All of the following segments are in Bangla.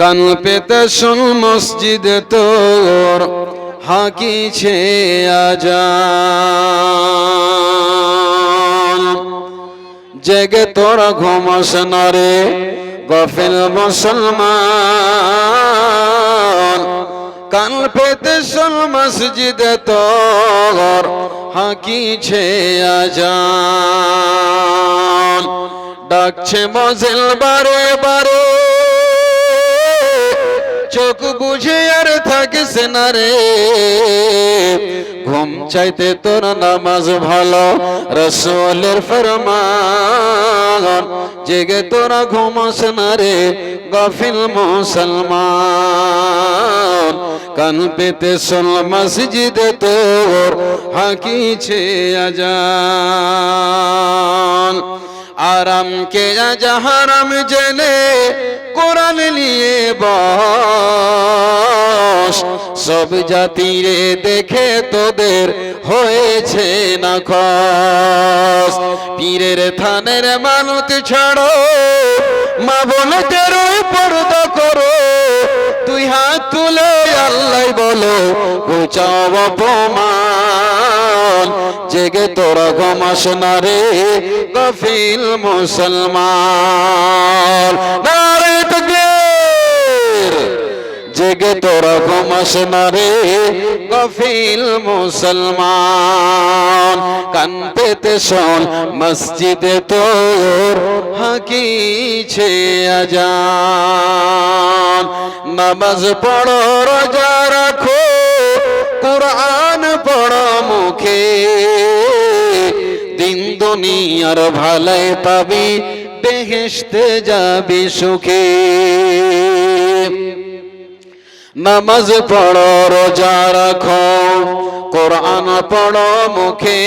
কান পেতে শোন মসজিদে তোর হাকিছে আজান। জেগে তোরা ঘুমাস না রে গফিল মুসলমান, কান পেতে শোন মসজিদে তোর হাকিছে আজান। ডাকছে মজিল বারে বারে, চোখ বুঝে আর থাকিস না রে, ঘুম চাইতে তোর নামাজ ভালো রাসূলের ফরমান। জেগে তোরা ঘুমাস না রে গাফিল মুসলমান, কান পেতে শোন মসজিদে তোর হাকিছে আজান। আরাম কে আজা হারাম জেনে কোরআন নিয়ে বস, সব জাতিরে দেখে তোদের হয়েছে না খস। পীরের থানের মানত ছাড়ো, মা বোনদের পর্দা করো, তুই হাত তুলে আল্লাহ বলো ঘুচাও অপমান। জেগে তোরা ঘুমাস না রে গাফিল মুসলমান, নারে তাকবীর। জেগে তোরা ঘুমাস না রে গাফিল মুসলমান, কান পেতে শোন মসজিদে তোর হাকিছে আজান। নামাজ পড়ো রোজা রাখো কুরআন পড়ো মুখে, দিন দুনিয়ার ভালাই পাবি বেহেশতে যাবি সুখে। নামাজ পড়ো রোজা রাখো কুরআন পড়ো মুখে,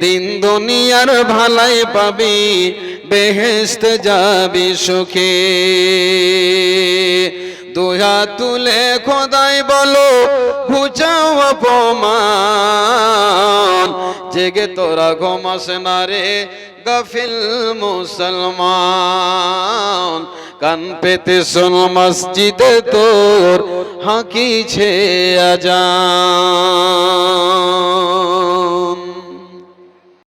দিন দুনিয়ার ভালাই পাবি বেহেশতে যাবি সুখে। দুহা তুলে খোদাই বলো ঘুচাও অপমান। জেগে তোরা ঘুমাস না রে গাফিল মুসলমান, কান পেতে শোন মসজিদে তোর হাকিছে আজান।